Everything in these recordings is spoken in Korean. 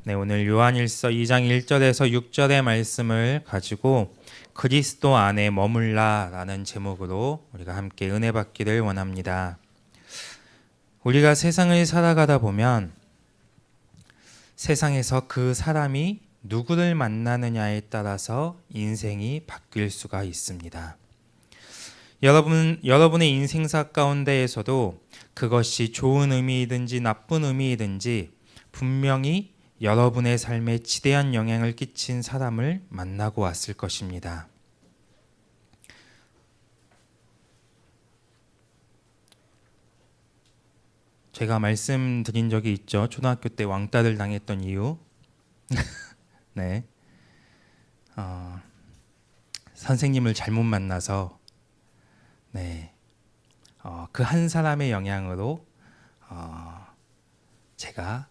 네, 오늘 요한일서 2장 1절에서 6절의 말씀을 가지고 그리스도 안에 머물라라는 제목으로 우리가 함께 은혜 받기를 원합니다. 우리가 세상을 살아가다 보면 세상에서 그 사람이 누구를 만나느냐에 따라서 인생이 바뀔 수가 있습니다. 여러분의 인생사 가운데에서도 그것이 좋은 의미이든지 나쁜 의미이든지 분명히 여러분의 삶에 지대한 영향을 끼친 사람을 만나고 왔을 것입니다. 제가 말씀드린 적이 있죠. 초등학교 때 왕따를 당했던 이유. 네, 선생님을 잘못 만나서 그 한 사람의 영향으로 제가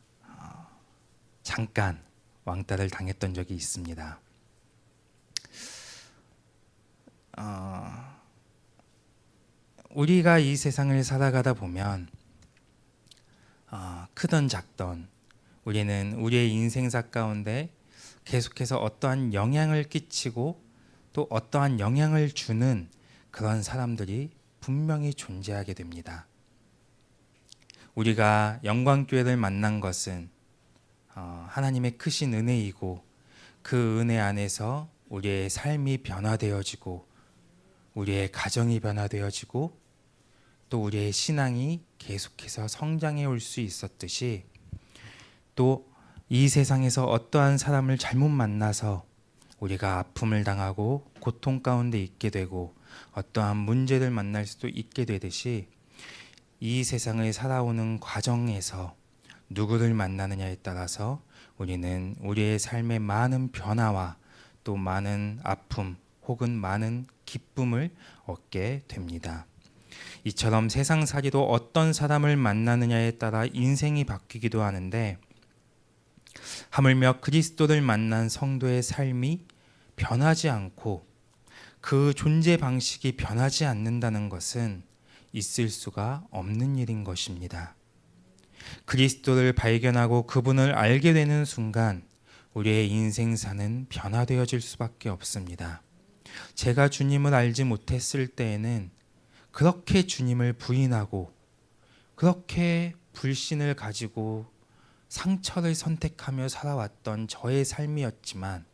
잠깐 왕따를 당했던 적이 있습니다. 우리가 이 세상을 살아가다 보면 크던 작던 우리는 우리의 인생사 가운데 계속해서 어떠한 영향을 끼치고 또 어떠한 영향을 주는 그런 사람들이 분명히 존재하게 됩니다. 우리가 영광교회를 만난 것은 하나님의 크신 은혜이고 그 은혜 안에서 우리의 삶이 변화되어지고 우리의 가정이 변화되어지고 또 우리의 신앙이 계속해서 성장해 올 수 있었듯이 또 이 세상에서 어떠한 사람을 잘못 만나서 우리가 아픔을 당하고 고통 가운데 있게 되고 어떠한 문제를 만날 수도 있게 되듯이 이 세상을 살아오는 과정에서 누구를 만나느냐에 따라서 우리는 우리의 삶의 많은 변화와 또 많은 아픔 혹은 많은 기쁨을 얻게 됩니다. 이처럼 세상살이도 어떤 사람을 만나느냐에 따라 인생이 바뀌기도 하는데 하물며 그리스도를 만난 성도의 삶이 변하지 않고 그 존재 방식이 변하지 않는다는 것은 있을 수가 없는 일인 것입니다. 그리스도를 발견하고 그분을 알게 되는 순간 우리의 인생사는 변화되어질 수밖에 없습니다. 제가 주님을 알지 못했을 때에는 그렇게 주님을 부인하고 그렇게 불신을 가지고 상처를 선택하며 살아왔던 저의 삶이었지만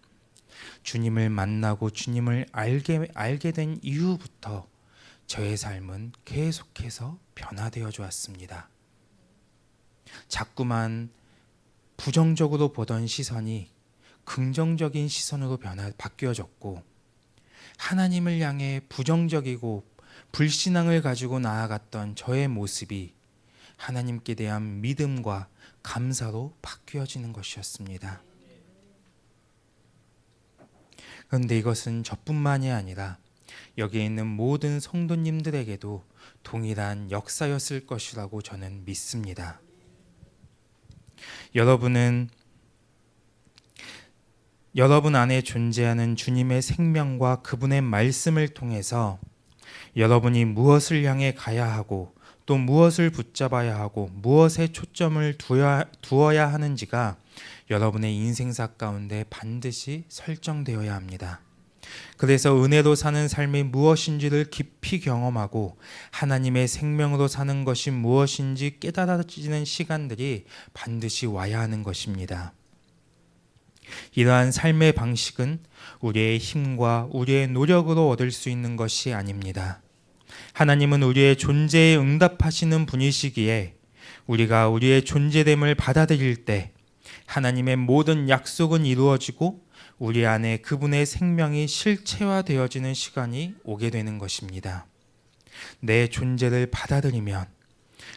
주님을 만나고 주님을 알게 된 이후부터 저의 삶은 계속해서 변화되어 왔습니다. 자꾸만 부정적으로 보던 시선이 긍정적인 시선으로 바뀌어졌고 하나님을 향해 부정적이고 불신앙을 가지고 나아갔던 저의 모습이 하나님께 대한 믿음과 감사로 바뀌어지는 것이었습니다. 그런데 이것은 저뿐만이 아니라 여기에 있는 모든 성도님들에게도 동일한 역사였을 것이라고 저는 믿습니다. 여러분 안에 존재하는 주님의 생명과 그분의 말씀을 통해서 여러분이 무엇을 향해 가야 하고 또 무엇을 붙잡아야 하고 무엇에 초점을 두어야 하는지가 여러분의 인생사 가운데 반드시 설정되어야 합니다. 그래서 은혜로 사는 삶이 무엇인지를 깊이 경험하고 하나님의 생명으로 사는 것이 무엇인지 깨달아지는 시간들이 반드시 와야 하는 것입니다. 이러한 삶의 방식은 우리의 힘과 우리의 노력으로 얻을 수 있는 것이 아닙니다. 하나님은 우리의 존재에 응답하시는 분이시기에 우리가 우리의 존재됨을 받아들일 때 하나님의 모든 약속은 이루어지고 우리 안에 그분의 생명이 실체화되어지는 시간이 오게 되는 것입니다. 내 존재를 받아들이면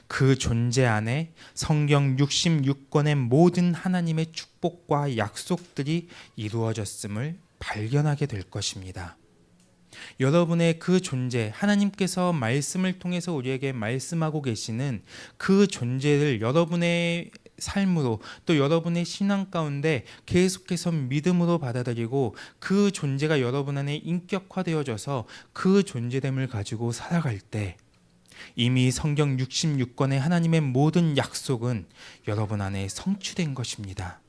그 존재 안에 성경 66권의 모든 하나님의 축복과 약속들이 이루어졌음을 발견하게 될 것입니다. 여러분의 그 존재, 하나님께서 말씀을 통해서 우리에게 말씀하고 계시는 그 존재를 여러분의 삶으로 또 여러분의 신앙 가운데 계속해서 믿음으로 받아들이고 그 존재가 여러분 안에 인격화되어져서 그 존재됨을 가지고 살아갈 때 이미 성경 66권의 하나님의 모든 약속은 여러분 안에 성취된 것입니다.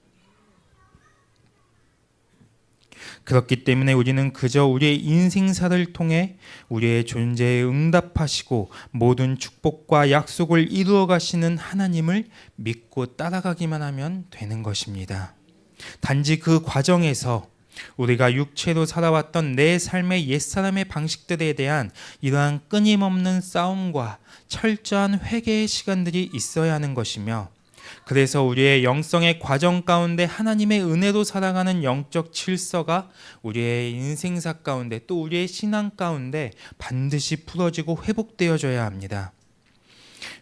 그렇기 때문에 우리는 그저 우리의 인생사를 통해 우리의 존재에 응답하시고 모든 축복과 약속을 이루어 가시는 하나님을 믿고 따라가기만 하면 되는 것입니다. 단지 그 과정에서 우리가 육체로 살아왔던 내 삶의 옛사람의 방식들에 대한 이러한 끊임없는 싸움과 철저한 회개의 시간들이 있어야 하는 것이며, 그래서 우리의 영성의 과정 가운데 하나님의 은혜로 살아가는 영적 질서가 우리의 인생사 가운데 또 우리의 신앙 가운데 반드시 풀어지고 회복되어져야 합니다.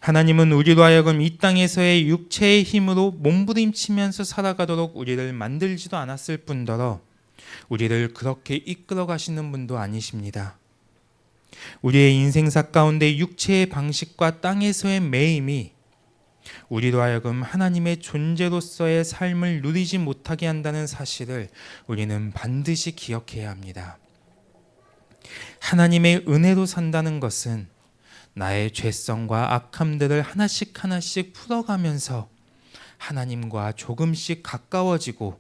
하나님은 우리로 하여금 이 땅에서의 육체의 힘으로 몸부림치면서 살아가도록 우리를 만들지도 않았을 뿐더러 우리를 그렇게 이끌어 가시는 분도 아니십니다. 우리의 인생사 가운데 육체의 방식과 땅에서의 매임이 우리로 하여금 하나님의 존재로서의 삶을 누리지 못하게 한다는 사실을 우리는 반드시 기억해야 합니다. 하나님의 은혜로 산다는 것은 나의 죄성과 악함들을 하나씩 하나씩 풀어가면서 하나님과 조금씩 가까워지고,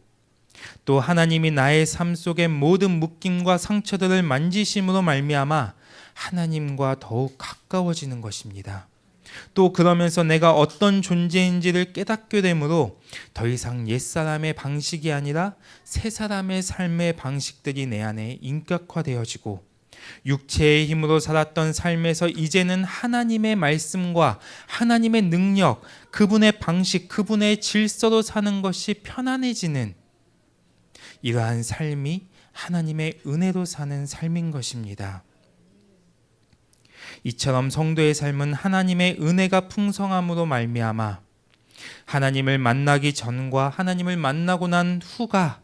또 하나님이 나의 삶 속의 모든 묶임과 상처들을 만지심으로 말미암아 하나님과 더욱 가까워지는 것입니다. 또 그러면서 내가 어떤 존재인지를 깨닫게 되므로 더 이상 옛사람의 방식이 아니라 새사람의 삶의 방식들이 내 안에 인격화되어지고, 육체의 힘으로 살았던 삶에서 이제는 하나님의 말씀과 하나님의 능력, 그분의 방식, 그분의 질서로 사는 것이 편안해지는 이러한 삶이 하나님의 은혜로 사는 삶인 것입니다. 이처럼 성도의 삶은 하나님의 은혜가 풍성함으로 말미암아 하나님을 만나기 전과 하나님을 만나고 난 후가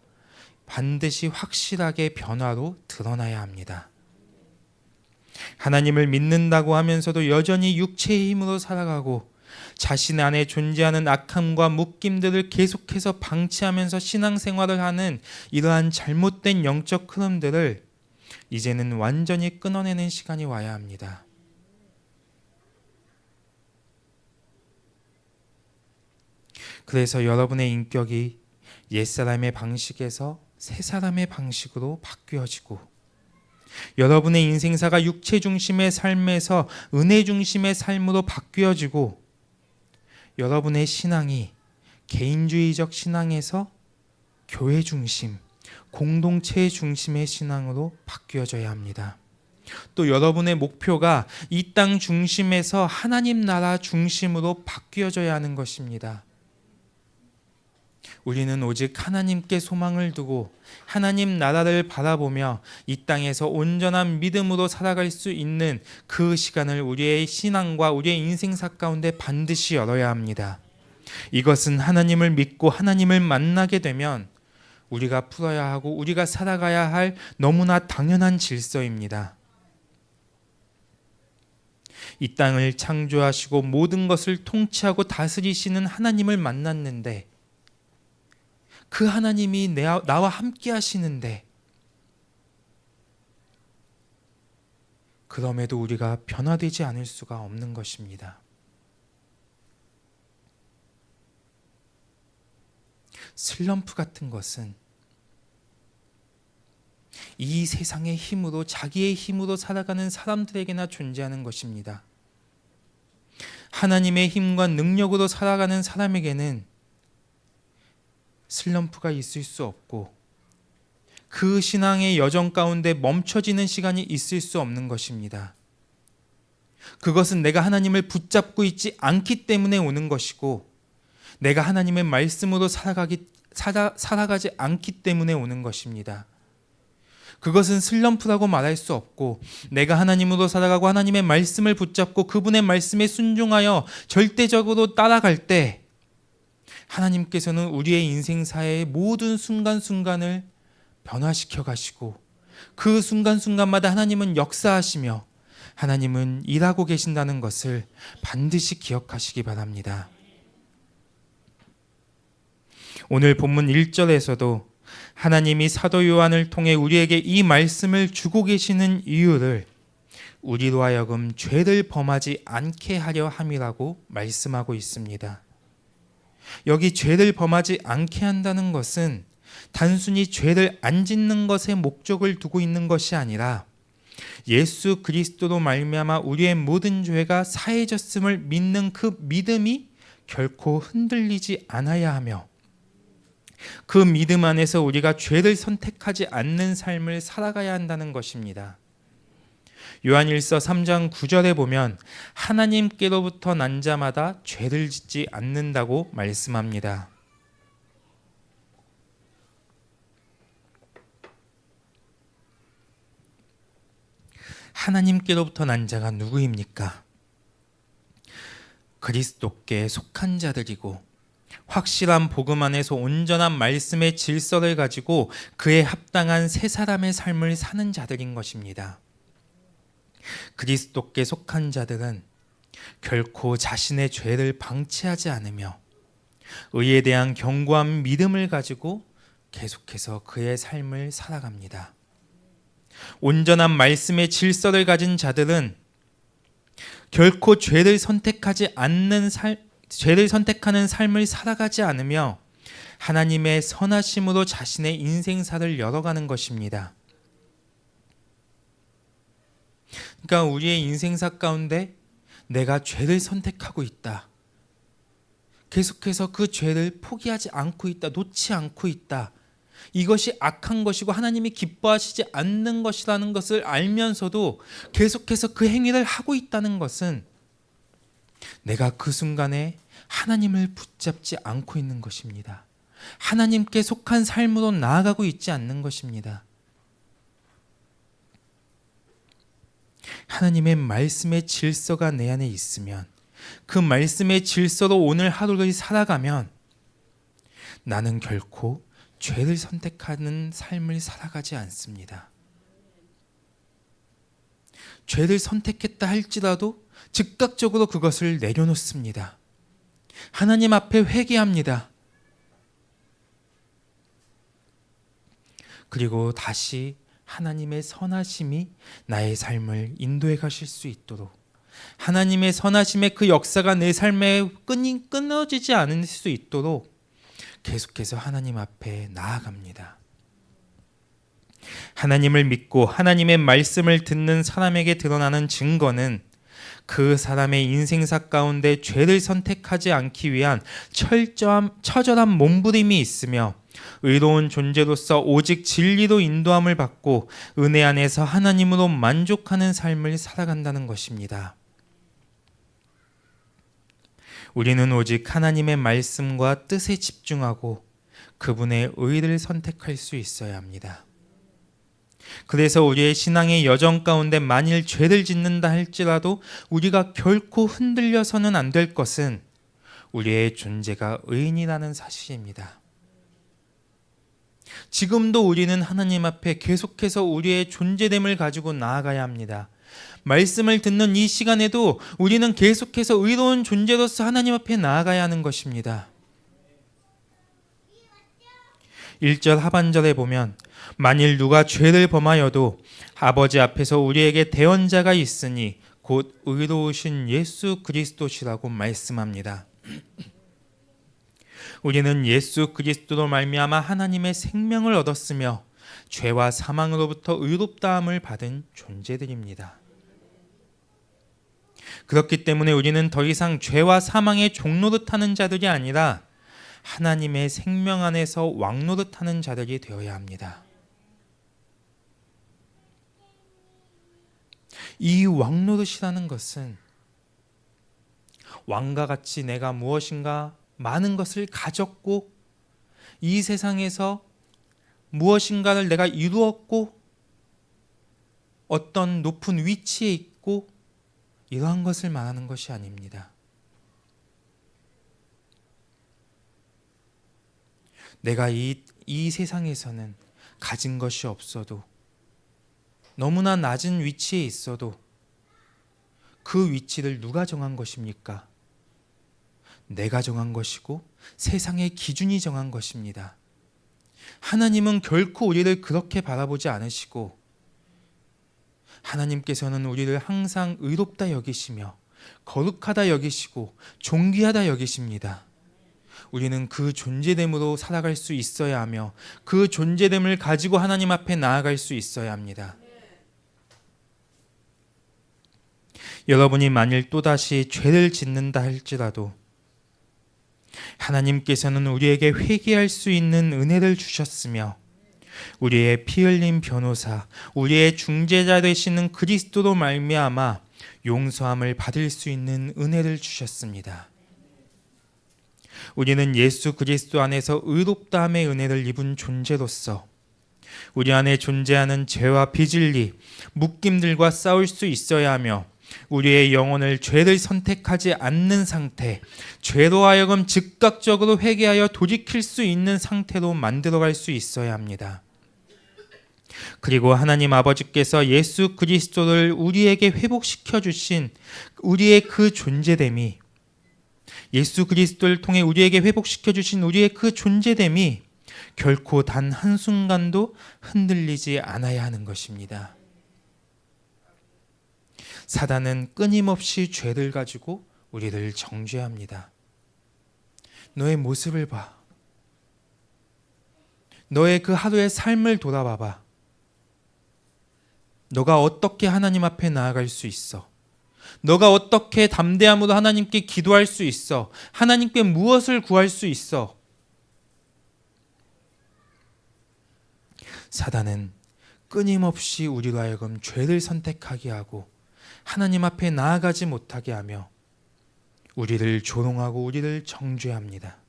반드시 확실하게 변화로 드러나야 합니다. 하나님을 믿는다고 하면서도 여전히 육체의 힘으로 살아가고 자신 안에 존재하는 악함과 묶임들을 계속해서 방치하면서 신앙생활을 하는 이러한 잘못된 영적 흐름들을 이제는 완전히 끊어내는 시간이 와야 합니다. 그래서 여러분의 인격이 옛사람의 방식에서 새사람의 방식으로 바뀌어지고, 여러분의 인생사가 육체 중심의 삶에서 은혜 중심의 삶으로 바뀌어지고, 여러분의 신앙이 개인주의적 신앙에서 교회 중심, 공동체 중심의 신앙으로 바뀌어져야 합니다. 또 여러분의 목표가 이 땅 중심에서 하나님 나라 중심으로 바뀌어져야 하는 것입니다. 우리는 오직 하나님께 소망을 두고 하나님 나라를 바라보며 이 땅에서 온전한 믿음으로 살아갈 수 있는 그 시간을 우리의 신앙과 우리의 인생사 가운데 반드시 열어야 합니다. 이것은 하나님을 믿고 하나님을 만나게 되면 우리가 풀어야 하고 우리가 살아가야 할 너무나 당연한 질서입니다. 이 땅을 창조하시고 모든 것을 통치하고 다스리시는 하나님을 만났는데, 그 하나님이 나와 함께 하시는데, 그럼에도 우리가 변화되지 않을 수가 없는 것입니다. 슬럼프 같은 것은 이 세상의 힘으로, 자기의 힘으로 살아가는 사람들에게나 존재하는 것입니다. 하나님의 힘과 능력으로 살아가는 사람에게는 슬럼프가 있을 수 없고, 그 신앙의 여정 가운데 멈춰지는 시간이 있을 수 없는 것입니다. 그것은 내가 하나님을 붙잡고 있지 않기 때문에 오는 것이고, 내가 하나님의 말씀으로 살아가지 않기 때문에 오는 것입니다. 그것은 슬럼프라고 말할 수 없고, 내가 하나님으로 살아가고 하나님의 말씀을 붙잡고 그분의 말씀에 순종하여 절대적으로 따라갈 때, 하나님께서는 우리의 인생사의 모든 순간순간을 변화시켜 가시고, 그 순간순간마다 하나님은 역사하시며 하나님은 일하고 계신다는 것을 반드시 기억하시기 바랍니다. 오늘 본문 1절에서도 하나님이 사도 요한을 통해 우리에게 이 말씀을 주고 계시는 이유를 우리로 하여금 죄를 범하지 않게 하려 함이라고 말씀하고 있습니다. 여기 죄를 범하지 않게 한다는 것은 단순히 죄를 안 짓는 것에 목적을 두고 있는 것이 아니라 예수 그리스도로 말미암아 우리의 모든 죄가 사해졌음을 믿는 그 믿음이 결코 흔들리지 않아야 하며, 그 믿음 안에서 우리가 죄를 선택하지 않는 삶을 살아가야 한다는 것입니다. 요한일서 3장 9절에 보면 하나님께로부터 난 자마다 죄를 짓지 않는다고 말씀합니다. 하나님께로부터 난 자가 누구입니까? 그리스도께 속한 자들이고 확실한 복음 안에서 온전한 말씀의 질서를 가지고 그에 합당한 새 사람의 삶을 사는 자들인 것입니다. 그리스도께 속한 자들은 결코 자신의 죄를 방치하지 않으며 의에 대한 견고한 믿음을 가지고 계속해서 그의 삶을 살아갑니다. 온전한 말씀의 질서를 가진 자들은 결코 죄를 선택하는 삶을 살아가지 않으며 하나님의 선하심으로 자신의 인생사를 열어가는 것입니다. 그러니까 우리의 인생사 가운데 내가 죄를 선택하고 있다, 계속해서 그 죄를 포기하지 않고 있다, 놓지 않고 있다, 이것이 악한 것이고 하나님이 기뻐하시지 않는 것이라는 것을 알면서도 계속해서 그 행위를 하고 있다는 것은 내가 그 순간에 하나님을 붙잡지 않고 있는 것입니다. 하나님께 속한 삶으로 나아가고 있지 않는 것입니다. 하나님의 말씀의 질서가 내 안에 있으면, 그 말씀의 질서로 오늘 하루를 살아가면 나는 결코 죄를 선택하는 삶을 살아가지 않습니다. 죄를 선택했다 할지라도 즉각적으로 그것을 내려놓습니다. 하나님 앞에 회개합니다. 그리고 다시 하나님의 선하심이 나의 삶을 인도해 가실 수 있도록, 하나님의 선하심의 그 역사가 내 삶에 끊어지지 않을 수 있도록 계속해서 하나님 앞에 나아갑니다. 하나님을 믿고 하나님의 말씀을 듣는 사람에게 드러나는 증거는 그 사람의 인생사 가운데 죄를 선택하지 않기 위한 처절한 몸부림이 있으며 의로운 존재로서 오직 진리로 인도함을 받고 은혜 안에서 하나님으로 만족하는 삶을 살아간다는 것입니다. 우리는 오직 하나님의 말씀과 뜻에 집중하고 그분의 의를 선택할 수 있어야 합니다. 그래서 우리의 신앙의 여정 가운데 만일 죄를 짓는다 할지라도 우리가 결코 흔들려서는 안 될 것은 우리의 존재가 의인이라는 사실입니다. 지금도 우리는 하나님 앞에 계속해서 우리의 존재됨을 가지고 나아가야 합니다. 말씀을 듣는 이 시간에도 우리는 계속해서 의로운 존재로서 하나님 앞에 나아가야 하는 것입니다. 1절 하반절에 보면 만일 누가 죄를 범하여도 아버지 앞에서 우리에게 대언자가 있으니 곧 의로우신 예수 그리스도시라고 말씀합니다. 우리는 예수 그리스도로 말미암아 하나님의 생명을 얻었으며 죄와 사망으로부터 의롭다함을 받은 존재들입니다. 그렇기 때문에 우리는 더 이상 죄와 사망의 종노릇하는 자들이 아니라 하나님의 생명 안에서 왕노릇하는 자들이 되어야 합니다. 이 왕노릇이라는 것은 왕과 같이 내가 무엇인가 많은 것을 가졌고 이 세상에서 무엇인가를 내가 이루었고 어떤 높은 위치에 있고 이러한 것을 말하는 것이 아닙니다. 내가 이 세상에서는 가진 것이 없어도 너무나 낮은 위치에 있어도 그 위치를 누가 정한 것입니까? 내가 정한 것이고 세상의 기준이 정한 것입니다. 하나님은 결코 우리를 그렇게 바라보지 않으시고 하나님께서는 우리를 항상 의롭다 여기시며 거룩하다 여기시고 존귀하다 여기십니다. 우리는 그 존재됨으로 살아갈 수 있어야 하며 그 존재됨을 가지고 하나님 앞에 나아갈 수 있어야 합니다. 여러분이 만일 또다시 죄를 짓는다 할지라도 하나님께서는 우리에게 회개할 수 있는 은혜를 주셨으며 우리의 피 흘린 변호사, 우리의 중재자 되시는 그리스도로 말미암아 용서함을 받을 수 있는 은혜를 주셨습니다. 우리는 예수 그리스도 안에서 의롭다함의 은혜를 입은 존재로서 우리 안에 존재하는 죄와 비진리, 묶임들과 싸울 수 있어야 하며 우리의 영혼을 죄를 선택하지 않는 상태, 죄로 하여금 즉각적으로 회개하여 돌이킬 수 있는 상태로 만들어갈 수 있어야 합니다. 그리고 하나님 아버지께서 예수 그리스도를 우리에게 회복시켜 주신 우리의 그 존재됨이, 예수 그리스도를 통해 우리에게 회복시켜 주신 우리의 그 존재됨이 결코 단 한순간도 흔들리지 않아야 하는 것입니다. 사단은 끊임없이 죄를 가지고 우리를 정죄합니다. 너의 모습을 봐. 너의 그 하루의 삶을 돌아봐봐. 너가 어떻게 하나님 앞에 나아갈 수 있어? 너가 어떻게 담대함으로 하나님께 기도할 수 있어? 하나님께 무엇을 구할 수 있어? 사단은 끊임없이 우리로 하여금 죄를 선택하게 하고 하나님 앞에 나아가지 못하게 하며 우리를 조롱하고 우리를 정죄합니다.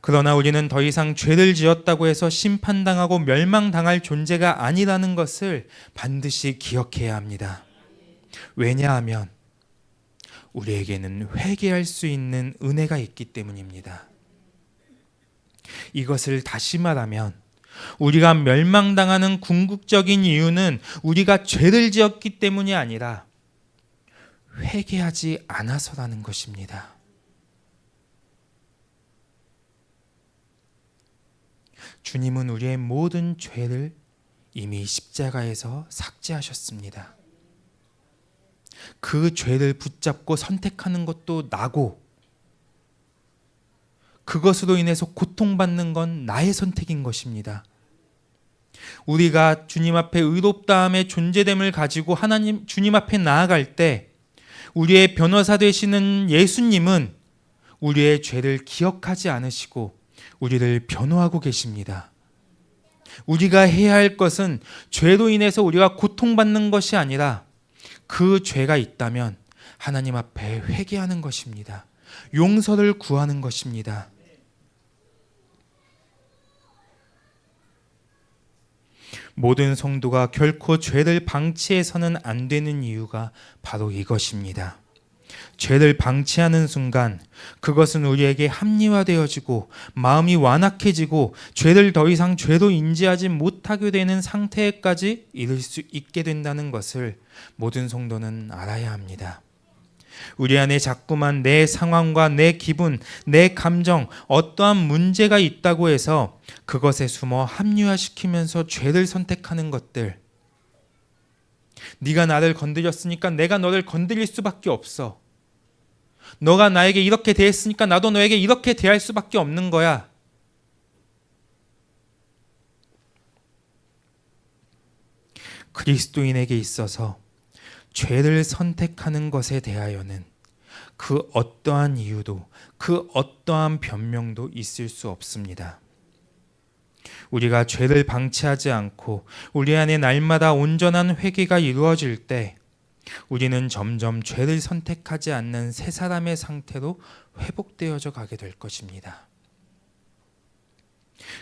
그러나 우리는 더 이상 죄를 지었다고 해서 심판당하고 멸망당할 존재가 아니라는 것을 반드시 기억해야 합니다. 왜냐하면 우리에게는 회개할 수 있는 은혜가 있기 때문입니다. 이것을 다시 말하면 우리가 멸망당하는 궁극적인 이유는 우리가 죄를 지었기 때문이 아니라 회개하지 않아서라는 것입니다. 주님은 우리의 모든 죄를 이미 십자가에서 삭제하셨습니다. 그 죄를 붙잡고 선택하는 것도 나고 그것으로 인해서 고통받는 건 나의 선택인 것입니다. 우리가 주님 앞에 의롭다함의 존재됨을 가지고 주님 앞에 나아갈 때 우리의 변호사 되시는 예수님은 우리의 죄를 기억하지 않으시고 우리를 변호하고 계십니다. 우리가 해야 할 것은 죄로 인해서 우리가 고통받는 것이 아니라 그 죄가 있다면 하나님 앞에 회개하는 것입니다. 용서를 구하는 것입니다. 모든 성도가 결코 죄를 방치해서는 안 되는 이유가 바로 이것입니다. 죄를 방치하는 순간 그것은 우리에게 합리화되어지고 마음이 완악해지고 죄를 더 이상 죄로 인지하지 못하게 되는 상태에까지 이를 수 있게 된다는 것을 모든 성도는 알아야 합니다. 우리 안에 자꾸만 내 상황과 내 기분, 내 감정, 어떠한 문제가 있다고 해서 그것에 숨어 합리화시키면서 죄를 선택하는 것들, 네가 나를 건드렸으니까 내가 너를 건드릴 수밖에 없어. 너가 나에게 이렇게 대했으니까 나도 너에게 이렇게 대할 수밖에 없는 거야. 그리스도인에게 있어서 죄를 선택하는 것에 대하여는 그 어떠한 이유도 그 어떠한 변명도 있을 수 없습니다. 우리가 죄를 방치하지 않고 우리 안에 날마다 온전한 회개가 이루어질 때 우리는 점점 죄를 선택하지 않는 새 사람의 상태로 회복되어져 가게 될 것입니다.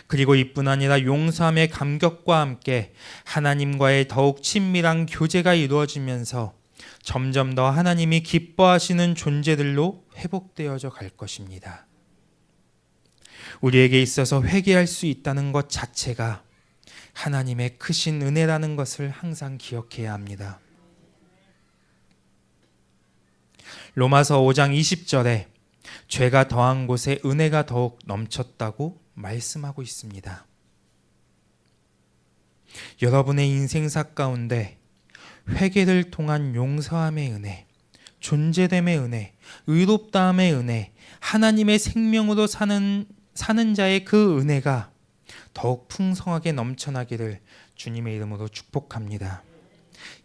그리고 이뿐 아니라 용서함의 감격과 함께 하나님과의 더욱 친밀한 교제가 이루어지면서 점점 더 하나님이 기뻐하시는 존재들로 회복되어져 갈 것입니다. 우리에게 있어서 회개할 수 있다는 것 자체가 하나님의 크신 은혜라는 것을 항상 기억해야 합니다. 로마서 5장 20절에 죄가 더한 곳에 은혜가 더욱 넘쳤다고 말씀하고 있습니다. 여러분의 인생사 가운데 회개를 통한 용서함의 은혜, 존재됨의 은혜, 의롭다함의 은혜, 하나님의 생명으로 사는 자의 그 은혜가 더욱 풍성하게 넘쳐나기를 주님의 이름으로 축복합니다.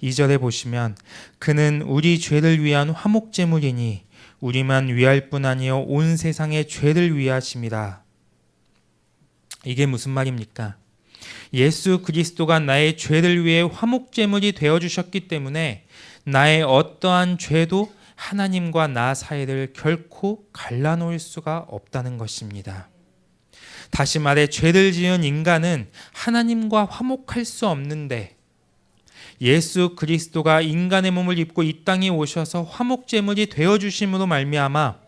2절에 보시면 그는 우리 죄를 위한 화목제물이니 우리만 위할 뿐 아니요 온 세상의 죄를 위하심이라. 이게 무슨 말입니까? 예수 그리스도가 나의 죄를 위해 화목제물이 되어주셨기 때문에 나의 어떠한 죄도 하나님과 나 사이를 결코 갈라놓을 수가 없다는 것입니다. 다시 말해 죄를 지은 인간은 하나님과 화목할 수 없는데 예수 그리스도가 인간의 몸을 입고 이 땅에 오셔서 화목제물이 되어주심으로 말미암아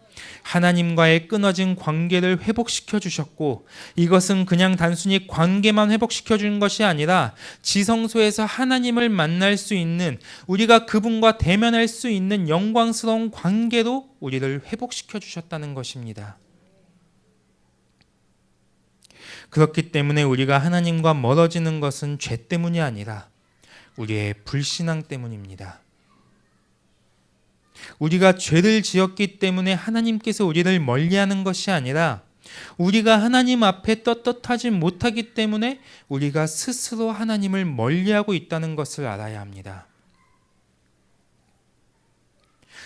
하나님과의 끊어진 관계를 회복시켜 주셨고, 이것은 그냥 단순히 관계만 회복시켜 준 것이 아니라 지성소에서 하나님을 만날 수 있는, 우리가 그분과 대면할 수 있는 영광스러운 관계로 우리를 회복시켜 주셨다는 것입니다. 그렇기 때문에 우리가 하나님과 멀어지는 것은 죄 때문이 아니라 우리의 불신앙 때문입니다. 우리가 죄를 지었기 때문에 하나님께서 우리를 멀리하는 것이 아니라 우리가 하나님 앞에 떳떳하지 못하기 때문에 우리가 스스로 하나님을 멀리하고 있다는 것을 알아야 합니다.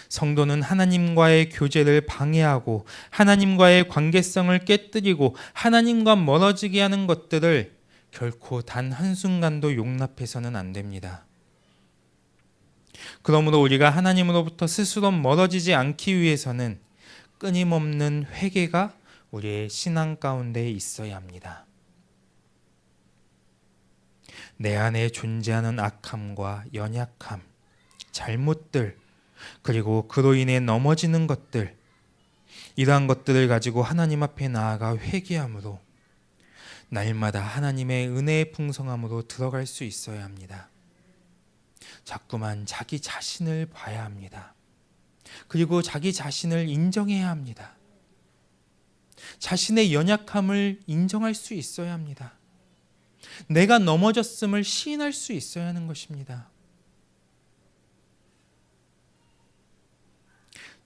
성도는 하나님과의 교제를 방해하고 하나님과의 관계성을 깨뜨리고 하나님과 멀어지게 하는 것들을 결코 단 한순간도 용납해서는 안 됩니다. 그러므로 우리가 하나님으로부터 스스로 멀어지지 않기 위해서는 끊임없는 회개가 우리의 신앙 가운데 있어야 합니다. 내 안에 존재하는 악함과 연약함, 잘못들, 그리고 그로 인해 넘어지는 것들, 이러한 것들을 가지고 하나님 앞에 나아가 회개함으로 날마다 하나님의 은혜의 풍성함으로 들어갈 수 있어야 합니다. 자꾸만 자기 자신을 봐야 합니다. 그리고 자기 자신을 인정해야 합니다. 자신의 연약함을 인정할 수 있어야 합니다. 내가 넘어졌음을 시인할 수 있어야 하는 것입니다.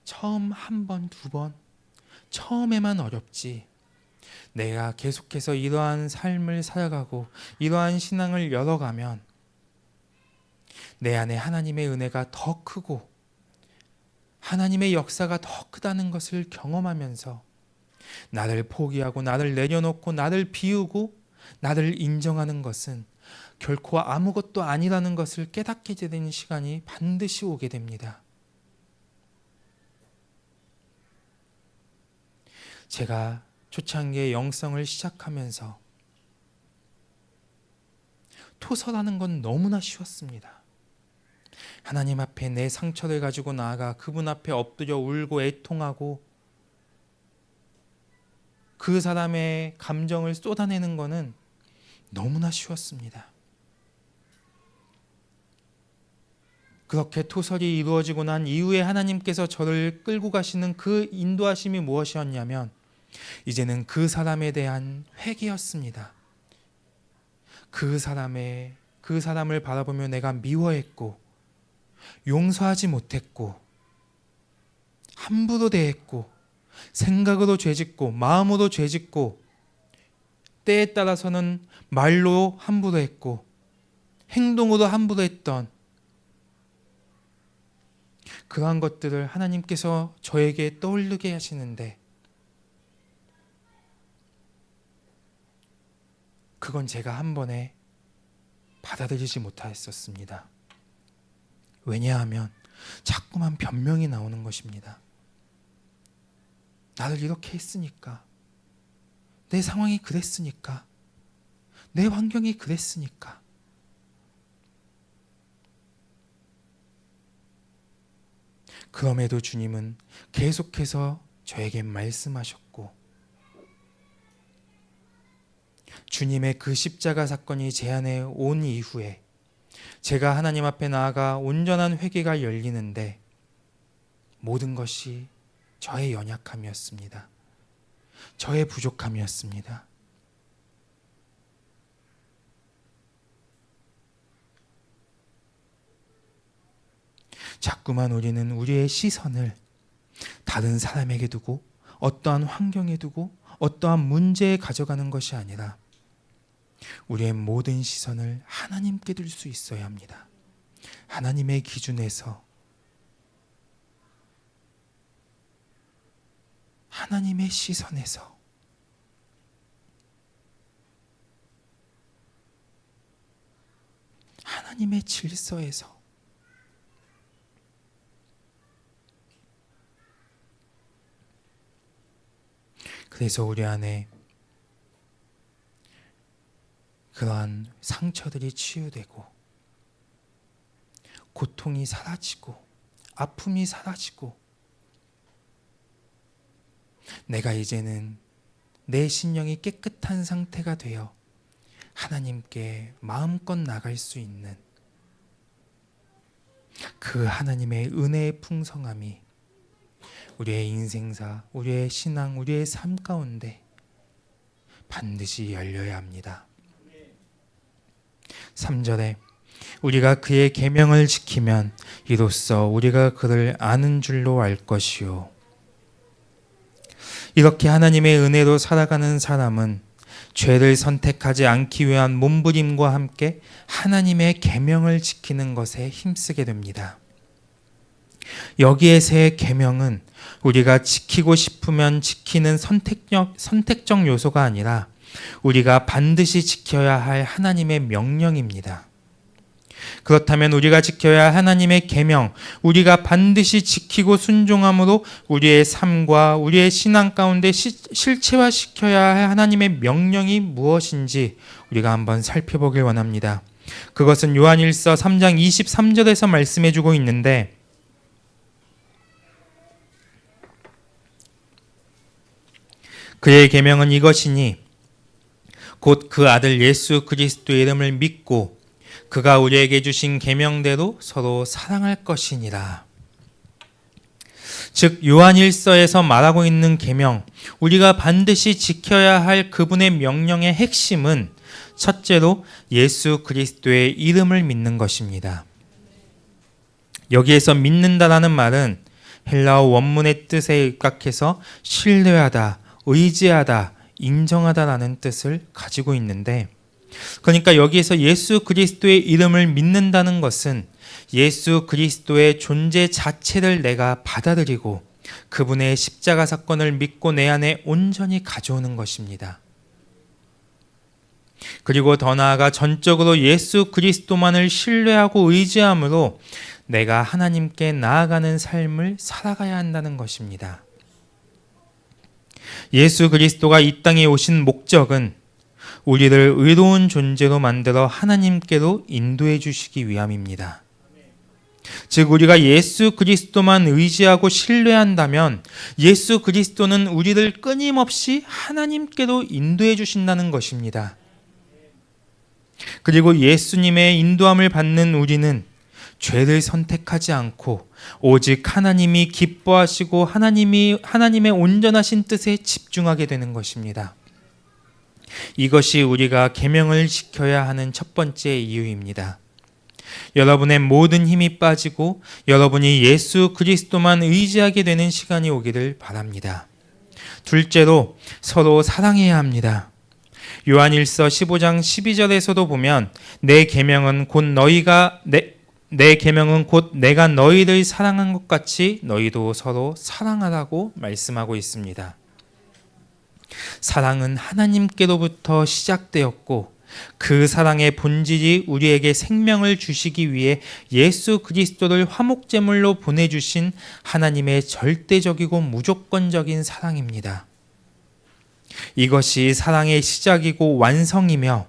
처음 한 번, 두 번, 처음에만 어렵지, 내가 계속해서 이러한 삶을 살아가고 이러한 신앙을 열어가면 내 안에 하나님의 은혜가 더 크고 하나님의 역사가 더 크다는 것을 경험하면서 나를 포기하고 나를 내려놓고 나를 비우고 나를 인정하는 것은 결코 아무것도 아니라는 것을 깨닫게 되는 시간이 반드시 오게 됩니다. 제가 초창기에 영성을 시작하면서 토설하는 건 너무나 쉬웠습니다. 하나님 앞에 내 상처를 가지고 나아가 그분 앞에 엎드려 울고 애통하고 그 사람의 감정을 쏟아내는 것은 너무나 쉬웠습니다. 그렇게 토설이 이루어지고 난 이후에 하나님께서 저를 끌고 가시는 그 인도하심이 무엇이었냐면 이제는 그 사람에 대한 회개였습니다. 그 사람을 바라보며 내가 미워했고 용서하지 못했고 함부로 대했고 생각으로 죄짓고 마음으로 죄짓고 때에 따라서는 말로 함부로 했고 행동으로 함부로 했던 그러한 것들을 하나님께서 저에게 떠올리게 하시는데 그건 제가 한 번에 받아들이지 못했었습니다. 왜냐하면 자꾸만 변명이 나오는 것입니다. 나를 이렇게 했으니까, 내 상황이 그랬으니까, 내 환경이 그랬으니까. 그럼에도 주님은 계속해서 저에게 말씀하셨고 주님의 그 십자가 사건이 제 안에 온 이후에 제가 하나님 앞에 나아가 온전한 회개가 열리는데 모든 것이 저의 연약함이었습니다. 저의 부족함이었습니다. 자꾸만 우리는 우리의 시선을 다른 사람에게 두고 어떠한 환경에 두고 어떠한 문제에 가져가는 것이 아니라 우리의 모든 시선을 하나님께 둘 수 있어야 합니다. 하나님의 기준에서, 하나님의 시선에서, 하나님의 질서에서 그래서 우리 안에 그러한 상처들이 치유되고 고통이 사라지고 아픔이 사라지고 내가 이제는 내 심령이 깨끗한 상태가 되어 하나님께 마음껏 나갈 수 있는 그 하나님의 은혜의 풍성함이 우리의 인생사, 우리의 신앙, 우리의 삶 가운데 반드시 열려야 합니다. 3절에 우리가 그의 계명을 지키면 이로써 우리가 그를 아는 줄로 알 것이요. 이렇게 하나님의 은혜로 살아가는 사람은 죄를 선택하지 않기 위한 몸부림과 함께 하나님의 계명을 지키는 것에 힘쓰게 됩니다. 여기에서의 계명은 우리가 지키고 싶으면 지키는 선택적 요소가 아니라 우리가 반드시 지켜야 할 하나님의 명령입니다. 그렇다면 우리가 지켜야 할 하나님의 계명, 우리가 반드시 지키고 순종함으로 우리의 삶과 우리의 신앙 가운데 실체화시켜야 할 하나님의 명령이 무엇인지 우리가 한번 살펴보길 원합니다. 그것은 요한일서 3장 23절에서 말씀해주고 있는데, 그의 계명은 이것이니 곧 그 아들 예수 그리스도의 이름을 믿고 그가 우리에게 주신 계명대로 서로 사랑할 것이니라. 즉 요한일서에서 말하고 있는 계명, 우리가 반드시 지켜야 할 그분의 명령의 핵심은 첫째로 예수 그리스도의 이름을 믿는 것입니다. 여기에서 믿는다라는 말은 헬라어 원문의 뜻에 입각해서 신뢰하다, 의지하다, 인정하다라는 뜻을 가지고 있는데, 그러니까 여기에서 예수 그리스도의 이름을 믿는다는 것은 예수 그리스도의 존재 자체를 내가 받아들이고 그분의 십자가 사건을 믿고 내 안에 온전히 가져오는 것입니다. 그리고 더 나아가 전적으로 예수 그리스도만을 신뢰하고 의지함으로 내가 하나님께 나아가는 삶을 살아가야 한다는 것입니다. 예수 그리스도가 이 땅에 오신 목적은 우리를 의로운 존재로 만들어 하나님께로 인도해 주시기 위함입니다. 즉 우리가 예수 그리스도만 의지하고 신뢰한다면 예수 그리스도는 우리를 끊임없이 하나님께로 인도해 주신다는 것입니다. 그리고 예수님의 인도함을 받는 우리는 죄를 선택하지 않고 오직 하나님이 기뻐하시고 하나님의 온전하신 뜻에 집중하게 되는 것입니다. 이것이 우리가 계명을 지켜야 하는 첫 번째 이유입니다. 여러분의 모든 힘이 빠지고 여러분이 예수 그리스도만 의지하게 되는 시간이 오기를 바랍니다. 둘째로 서로 사랑해야 합니다. 요한일서 15장 12절에서도 보면 내 계명은 곧 내가 너희를 사랑한 것 같이 너희도 서로 사랑하라고 말씀하고 있습니다. 사랑은 하나님께로부터 시작되었고 그 사랑의 본질이 우리에게 생명을 주시기 위해 예수 그리스도를 화목제물로 보내주신 하나님의 절대적이고 무조건적인 사랑입니다. 이것이 사랑의 시작이고 완성이며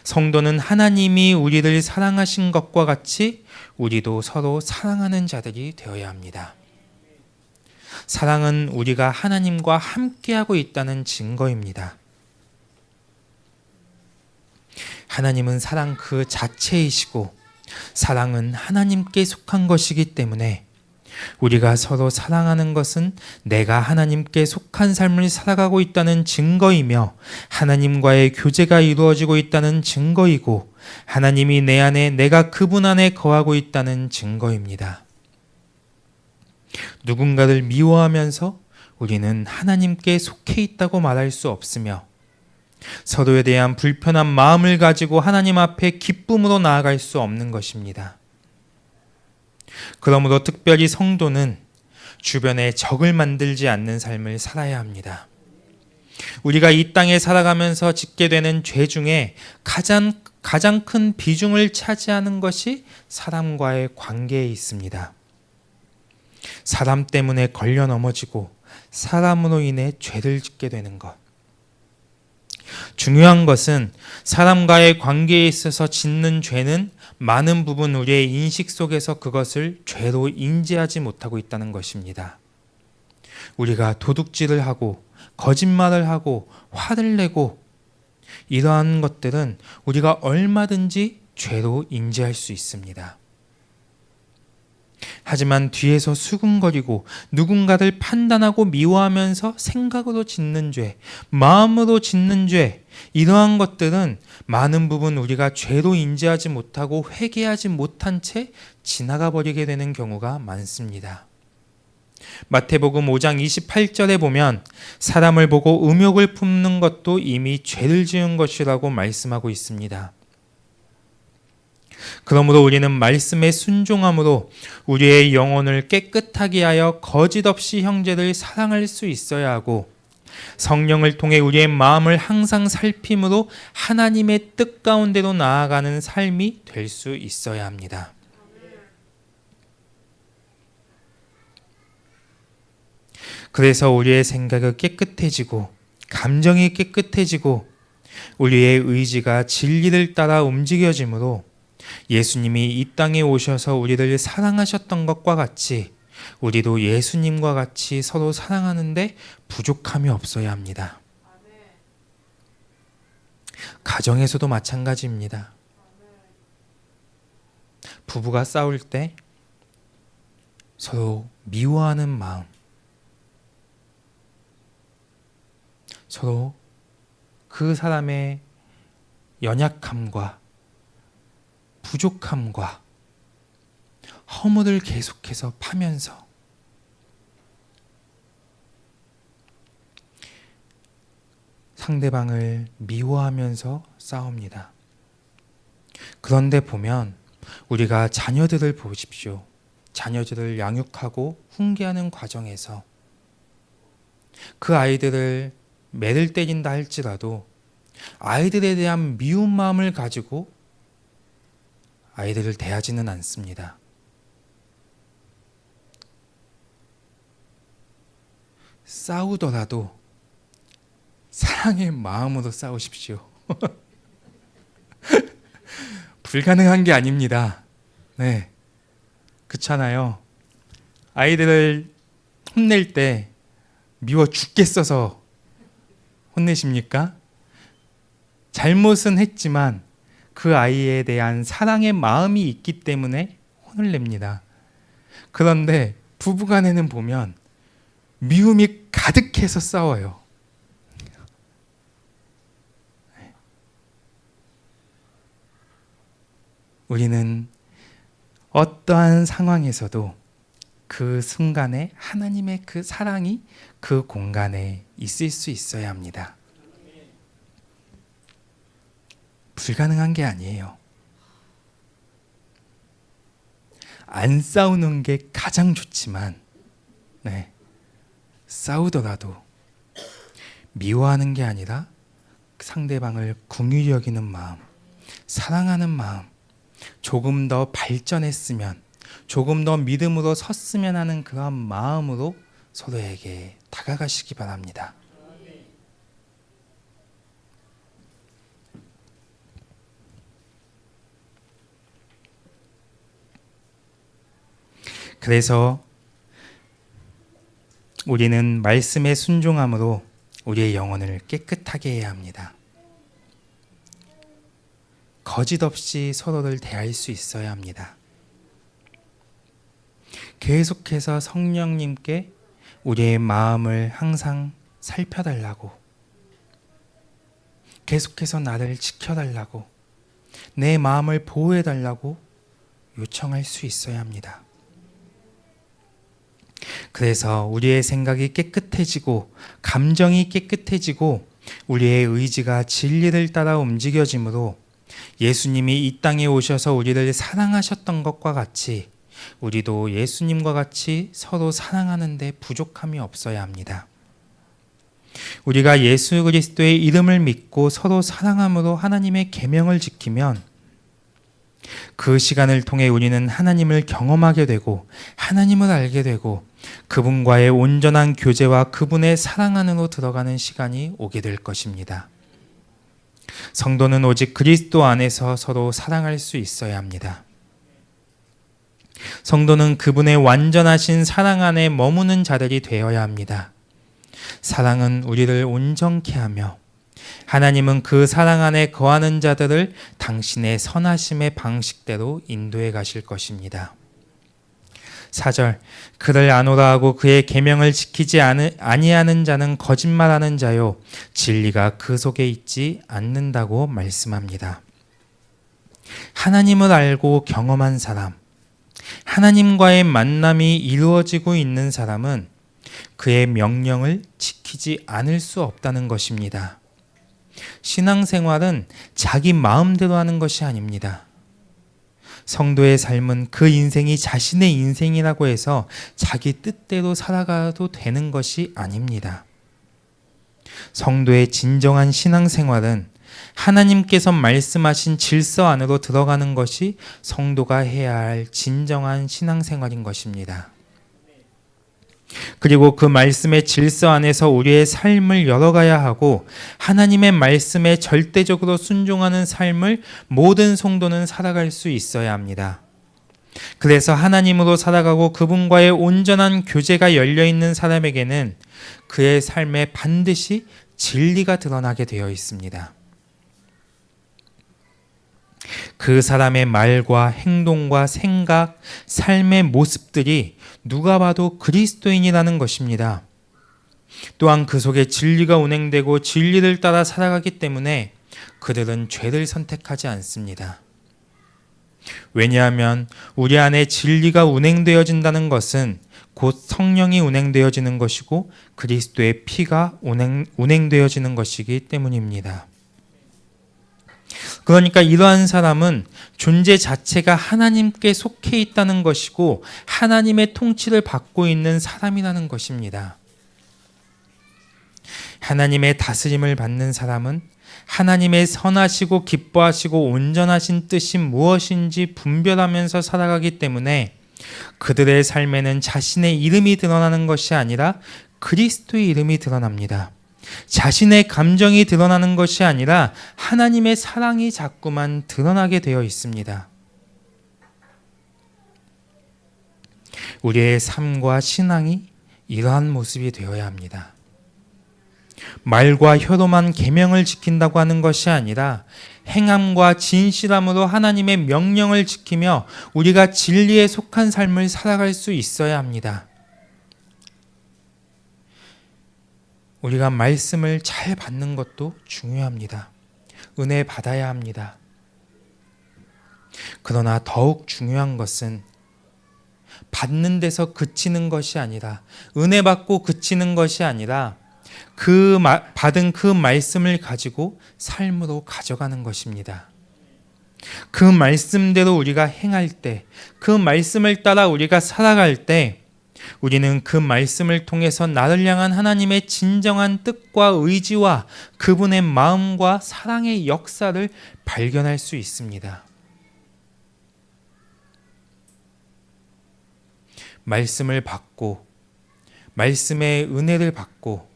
성도는 하나님이 우리를 사랑하신 것과 같이 우리도 서로 사랑하는 자들이 되어야 합니다. 사랑은 우리가 하나님과 함께하고 있다는 증거입니다. 하나님은 사랑 그 자체이시고 사랑은 하나님께 속한 것이기 때문에 우리가 서로 사랑하는 것은 내가 하나님께 속한 삶을 살아가고 있다는 증거이며 하나님과의 교제가 이루어지고 있다는 증거이고 하나님이 내 안에 내가 그분 안에 거하고 있다는 증거입니다. 누군가를 미워하면서 우리는 하나님께 속해 있다고 말할 수 없으며 서로에 대한 불편한 마음을 가지고 하나님 앞에 기쁨으로 나아갈 수 없는 것입니다. 그러므로 특별히 성도는 주변에 적을 만들지 않는 삶을 살아야 합니다. 우리가 이 땅에 살아가면서 짓게 되는 죄 중에 가장 큰 비중을 차지하는 것이 사람과의 관계에 있습니다. 사람 때문에 걸려 넘어지고 사람으로 인해 죄를 짓게 되는 것. 중요한 것은 사람과의 관계에 있어서 짓는 죄는 많은 부분 우리의 인식 속에서 그것을 죄로 인지하지 못하고 있다는 것입니다. 우리가 도둑질을 하고 거짓말을 하고 화를 내고 이러한 것들은 우리가 얼마든지 죄로 인지할 수 있습니다. 하지만 뒤에서 수군거리고 누군가를 판단하고 미워하면서 생각으로 짓는 죄, 마음으로 짓는 죄, 이러한 것들은 많은 부분 우리가 죄로 인지하지 못하고 회개하지 못한 채 지나가 버리게 되는 경우가 많습니다. 마태복음 5장 28절에 보면 사람을 보고 음욕을 품는 것도 이미 죄를 지은 것이라고 말씀하고 있습니다. 그러므로 우리는 말씀에 순종함으로 우리의 영혼을 깨끗하게 하여 거짓 없이 형제를 사랑할 수 있어야 하고 성령을 통해 우리의 마음을 항상 살핌으로 하나님의 뜻 가운데로 나아가는 삶이 될 수 있어야 합니다. 그래서 우리의 생각이 깨끗해지고 감정이 깨끗해지고 우리의 의지가 진리를 따라 움직여지므로 예수님이 이 땅에 오셔서 우리를 사랑하셨던 것과 같이 우리도 예수님과 같이 서로 사랑하는데 부족함이 없어야 합니다. 가정에서도 마찬가지입니다. 부부가 싸울 때 서로 미워하는 마음, 서로 그 사람의 연약함과 부족함과 허물을 계속해서 파면서 상대방을 미워하면서 싸웁니다. 그런데 보면 우리가 자녀들을 보십시오. 자녀들을 양육하고 훈계하는 과정에서 그 아이들을 매를 때린다 할지라도 아이들에 대한 미운 마음을 가지고 아이들을 대하지는 않습니다. 싸우더라도 사랑의 마음으로 싸우십시오. 불가능한 게 아닙니다. 네, 그렇잖아요. 아이들을 혼낼 때 미워 죽겠어서 혼내십니까? 잘못은 했지만 그 아이에 대한 사랑의 마음이 있기 때문에 혼을 냅니다. 그런데 부부간에는 보면 미움이 가득해서 싸워요. 우리는 어떠한 상황에서도 그 순간에 하나님의 그 사랑이 그 공간에 있을 수 있어야 합니다. 불가능한 게 아니에요. 안 싸우는 게 가장 좋지만, 네, 싸우더라도 미워하는 게 아니라 상대방을 긍휼히 여기는 마음, 사랑하는 마음, 조금 더 발전했으면, 조금 더 믿음으로 섰으면 하는 그런 마음으로 서로에게 다가가시기 바랍니다. 그래서 우리는 말씀에 순종함으로 우리의 영혼을 깨끗하게 해야 합니다. 거짓 없이 서로를 대할 수 있어야 합니다. 계속해서 성령님께 우리의 마음을 항상 살펴달라고, 계속해서 나를 지켜달라고, 내 마음을 보호해달라고 요청할 수 있어야 합니다. 그래서 우리의 생각이 깨끗해지고 감정이 깨끗해지고 우리의 의지가 진리를 따라 움직여지므로 예수님이 이 땅에 오셔서 우리를 사랑하셨던 것과 같이 우리도 예수님과 같이 서로 사랑하는 데 부족함이 없어야 합니다. 우리가 예수 그리스도의 이름을 믿고 서로 사랑함으로 하나님의 계명을 지키면 그 시간을 통해 우리는 하나님을 경험하게 되고 하나님을 알게 되고 그분과의 온전한 교제와 그분의 사랑 안으로 들어가는 시간이 오게 될 것입니다. 성도는 오직 그리스도 안에서 서로 사랑할 수 있어야 합니다. 성도는 그분의 완전하신 사랑 안에 머무는 자들이 되어야 합니다. 사랑은 우리를 온전케 하며 하나님은 그 사랑 안에 거하는 자들을 당신의 선하심의 방식대로 인도해 가실 것입니다. 4절 그를 아노라 하고 그의 계명을 지키지 아니하는 자는 거짓말하는 자요 진리가 그 속에 있지 않는다고 말씀합니다. 하나님을 알고 경험한 사람, 하나님과의 만남이 이루어지고 있는 사람은 그의 명령을 지키지 않을 수 없다는 것입니다. 신앙생활은 자기 마음대로 하는 것이 아닙니다. 성도의 삶은 그 인생이 자신의 인생이라고 해서 자기 뜻대로 살아가도 되는 것이 아닙니다. 성도의 진정한 신앙생활은 하나님께서 말씀하신 질서 안으로 들어가는 것이 성도가 해야 할 진정한 신앙생활인 것입니다. 그리고 그 말씀의 질서 안에서 우리의 삶을 열어가야 하고 하나님의 말씀에 절대적으로 순종하는 삶을 모든 성도는 살아갈 수 있어야 합니다. 그래서 하나님으로 살아가고 그분과의 온전한 교제가 열려있는 사람에게는 그의 삶에 반드시 진리가 드러나게 되어 있습니다. 그 사람의 말과 행동과 생각, 삶의 모습들이 누가 봐도 그리스도인이라는 것입니다. 또한 그 속에 진리가 운행되고 진리를 따라 살아가기 때문에 그들은 죄를 선택하지 않습니다. 왜냐하면 우리 안에 진리가 운행되어진다는 것은 곧 성령이 운행되어지는 것이고 그리스도의 피가 운행되어지는 것이기 때문입니다. 그러니까 이러한 사람은 존재 자체가 하나님께 속해 있다는 것이고 하나님의 통치를 받고 있는 사람이라는 것입니다. 하나님의 다스림을 받는 사람은 하나님의 선하시고 기뻐하시고 온전하신 뜻이 무엇인지 분별하면서 살아가기 때문에 그들의 삶에는 자신의 이름이 드러나는 것이 아니라 그리스도의 이름이 드러납니다. 자신의 감정이 드러나는 것이 아니라 하나님의 사랑이 자꾸만 드러나게 되어 있습니다. 우리의 삶과 신앙이 이러한 모습이 되어야 합니다. 말과 혀로만 계명을 지킨다고 하는 것이 아니라 행함과 진실함으로 하나님의 명령을 지키며 우리가 진리에 속한 삶을 살아갈 수 있어야 합니다. 우리가 말씀을 잘 받는 것도 중요합니다. 은혜 받아야 합니다. 그러나 더욱 중요한 것은 받는 데서 그치는 것이 아니라 은혜 받고 그치는 것이 아니라 받은 그 말씀을 가지고 삶으로 가져가는 것입니다. 그 말씀대로 우리가 행할 때, 그 말씀을 따라 우리가 살아갈 때 우리는 그 말씀을 통해서 나를 향한 하나님의 진정한 뜻과 의지와 그분의 마음과 사랑의 역사를 발견할 수 있습니다. 말씀을 받고 말씀의 은혜를 받고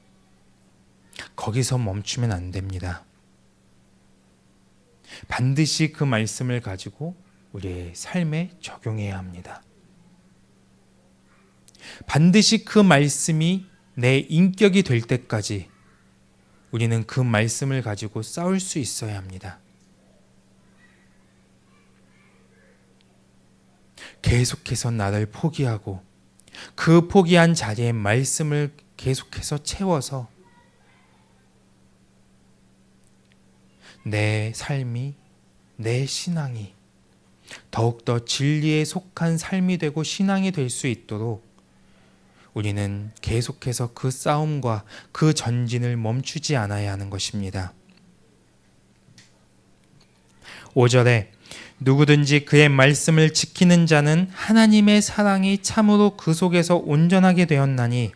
거기서 멈추면 안 됩니다. 반드시 그 말씀을 가지고 우리의 삶에 적용해야 합니다. 반드시 그 말씀이 내 인격이 될 때까지 우리는 그 말씀을 가지고 싸울 수 있어야 합니다. 계속해서 나를 포기하고 그 포기한 자리에 말씀을 계속해서 채워서 내 삶이, 내 신앙이 더욱더 진리에 속한 삶이 되고 신앙이 될 수 있도록 우리는 계속해서 그 싸움과 그 전진을 멈추지 않아야 하는 것입니다. 5절에 누구든지 그의 말씀을 지키는 자는 하나님의 사랑이 참으로 그 속에서 온전하게 되었나니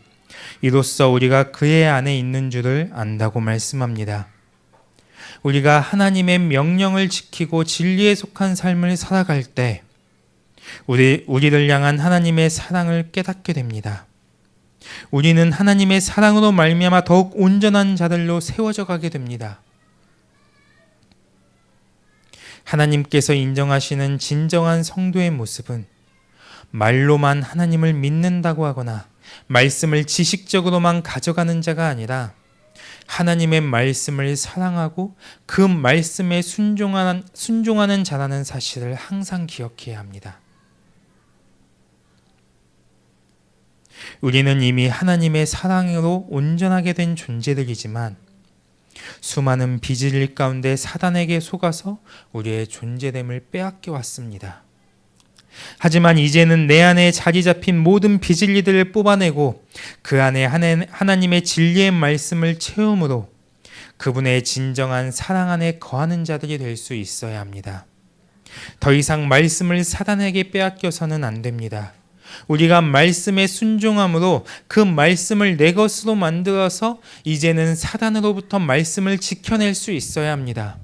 이로써 우리가 그의 안에 있는 줄을 안다고 말씀합니다. 우리가 하나님의 명령을 지키고 진리에 속한 삶을 살아갈 때 우리를 향한 하나님의 사랑을 깨닫게 됩니다. 우리는 하나님의 사랑으로 말미암아 더욱 온전한 자들로 세워져 가게 됩니다. 하나님께서 인정하시는 진정한 성도의 모습은 말로만 하나님을 믿는다고 하거나 말씀을 지식적으로만 가져가는 자가 아니라 하나님의 말씀을 사랑하고 그 말씀에 순종하는 자라는 사실을 항상 기억해야 합니다. 우리는 이미 하나님의 사랑으로 온전하게 된 존재들이지만 수많은 비질일 가운데 사단에게 속아서 우리의 존재됨을 빼앗겨 왔습니다. 하지만 이제는 내 안에 자리 잡힌 모든 비질리들을 뽑아내고 그 안에 하나님의 진리의 말씀을 채움으로 그분의 진정한 사랑 안에 거하는 자들이 될 수 있어야 합니다. 더 이상 말씀을 사단에게 빼앗겨서는 안 됩니다. 우리가 말씀에 순종함으로 그 말씀을 내 것으로 만들어서 이제는 사단으로부터 말씀을 지켜낼 수 있어야 합니다.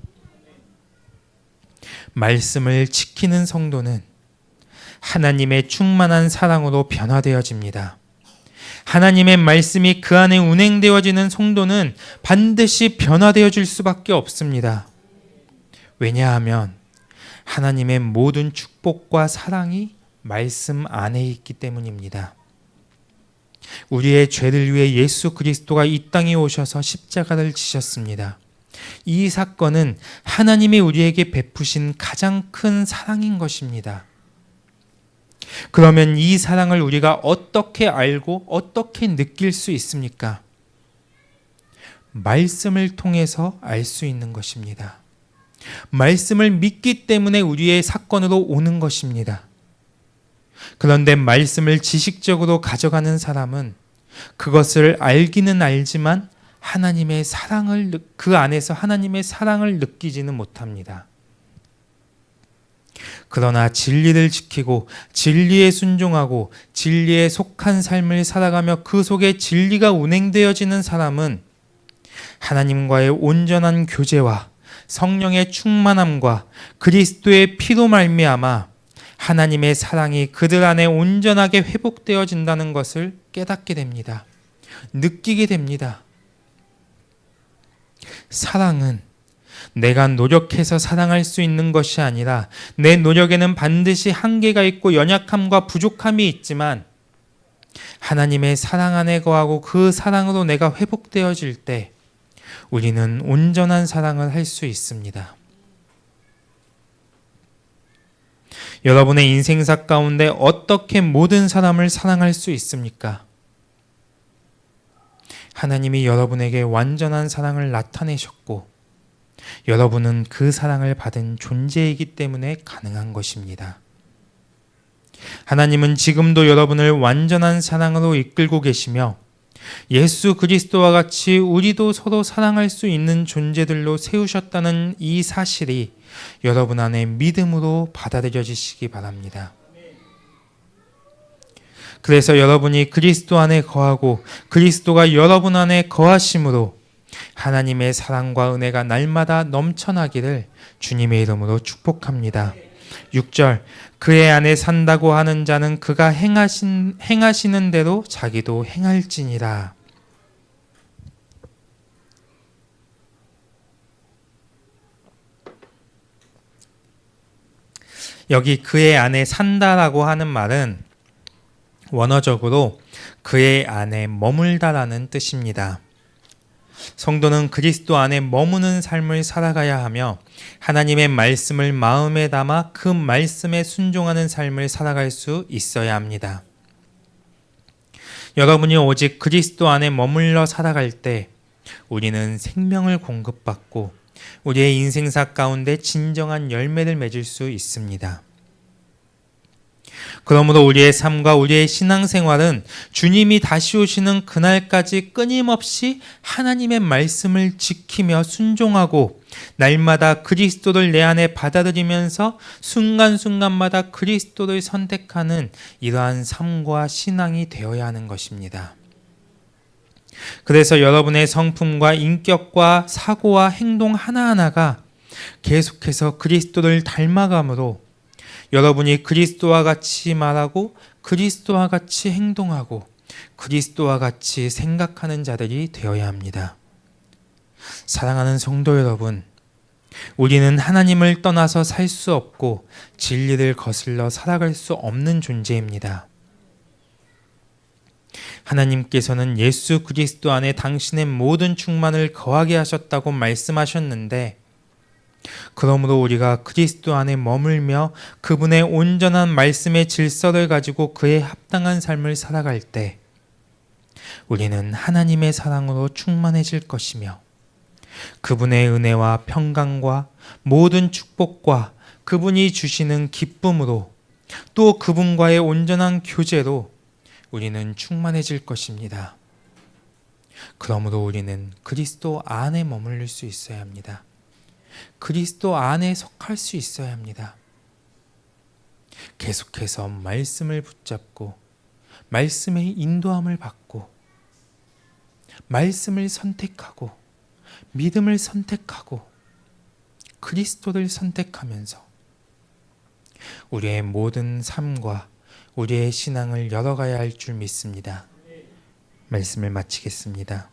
말씀을 지키는 성도는 하나님의 충만한 사랑으로 변화되어집니다. 하나님의 말씀이 그 안에 운행되어지는 성도는 반드시 변화되어질 수밖에 없습니다. 왜냐하면 하나님의 모든 축복과 사랑이 말씀 안에 있기 때문입니다. 우리의 죄를 위해 예수 그리스도가 이 땅에 오셔서 십자가를 지셨습니다. 이 사건은 하나님이 우리에게 베푸신 가장 큰 사랑인 것입니다. 그러면 이 사랑을 우리가 어떻게 알고 어떻게 느낄 수 있습니까? 말씀을 통해서 알 수 있는 것입니다. 말씀을 믿기 때문에 우리의 사건으로 오는 것입니다. 그런데 말씀을 지식적으로 가져가는 사람은 그것을 알기는 알지만 하나님의 사랑을 그 안에서 하나님의 사랑을 느끼지는 못합니다. 그러나 진리를 지키고 진리에 순종하고 진리에 속한 삶을 살아가며 그 속에 진리가 운행되어지는 사람은 하나님과의 온전한 교제와 성령의 충만함과 그리스도의 피로 말미암아 하나님의 사랑이 그들 안에 온전하게 회복되어진다는 것을 깨닫게 됩니다. 느끼게 됩니다. 사랑은 내가 노력해서 사랑할 수 있는 것이 아니라 내 노력에는 반드시 한계가 있고 연약함과 부족함이 있지만 하나님의 사랑 안에 거하고 그 사랑으로 내가 회복되어질 때 우리는 온전한 사랑을 할 수 있습니다. 여러분의 인생사 가운데 어떻게 모든 사람을 사랑할 수 있습니까? 하나님이 여러분에게 완전한 사랑을 나타내셨고 여러분은 그 사랑을 받은 존재이기 때문에 가능한 것입니다. 하나님은 지금도 여러분을 완전한 사랑으로 이끌고 계시며 예수 그리스도와 같이 우리도 서로 사랑할 수 있는 존재들로 세우셨다는 이 사실이 여러분 안에 믿음으로 받아들여지시기 바랍니다. 그래서 여러분이 그리스도 안에 거하고 그리스도가 여러분 안에 거하심으로 하나님의 사랑과 은혜가 날마다 넘쳐나기를 주님의 이름으로 축복합니다. 6절 그의 안에 산다고 하는 자는 그가 행하시는 대로 자기도 행할지니라. 여기 그의 안에 산다라고 하는 말은 원어적으로 그의 안에 머물다라는 뜻입니다. 성도는 그리스도 안에 머무는 삶을 살아가야 하며 하나님의 말씀을 마음에 담아 그 말씀에 순종하는 삶을 살아갈 수 있어야 합니다. 여러분이 오직 그리스도 안에 머물러 살아갈 때 우리는 생명을 공급받고 우리의 인생사 가운데 진정한 열매를 맺을 수 있습니다. 그러므로 우리의 삶과 우리의 신앙생활은 주님이 다시 오시는 그날까지 끊임없이 하나님의 말씀을 지키며 순종하고 날마다 그리스도를 내 안에 받아들이면서 순간순간마다 그리스도를 선택하는 이러한 삶과 신앙이 되어야 하는 것입니다. 그래서 여러분의 성품과 인격과 사고와 행동 하나하나가 계속해서 그리스도를 닮아감으로 여러분이 그리스도와 같이 말하고 그리스도와 같이 행동하고 그리스도와 같이 생각하는 자들이 되어야 합니다. 사랑하는 성도 여러분, 우리는 하나님을 떠나서 살 수 없고 진리를 거슬러 살아갈 수 없는 존재입니다. 하나님께서는 예수 그리스도 안에 당신의 모든 충만을 거하게 하셨다고 말씀하셨는데, 그러므로 우리가 그리스도 안에 머물며 그분의 온전한 말씀의 질서를 가지고 그에 합당한 삶을 살아갈 때 우리는 하나님의 사랑으로 충만해질 것이며 그분의 은혜와 평강과 모든 축복과 그분이 주시는 기쁨으로 또 그분과의 온전한 교제로 우리는 충만해질 것입니다. 그러므로 우리는 그리스도 안에 머물릴 수 있어야 합니다. 그리스도 안에 속할 수 있어야 합니다. 계속해서 말씀을 붙잡고 말씀의 인도함을 받고 말씀을 선택하고 믿음을 선택하고 그리스도를 선택하면서 우리의 모든 삶과 우리의 신앙을 열어가야 할 줄 믿습니다. 말씀을 마치겠습니다.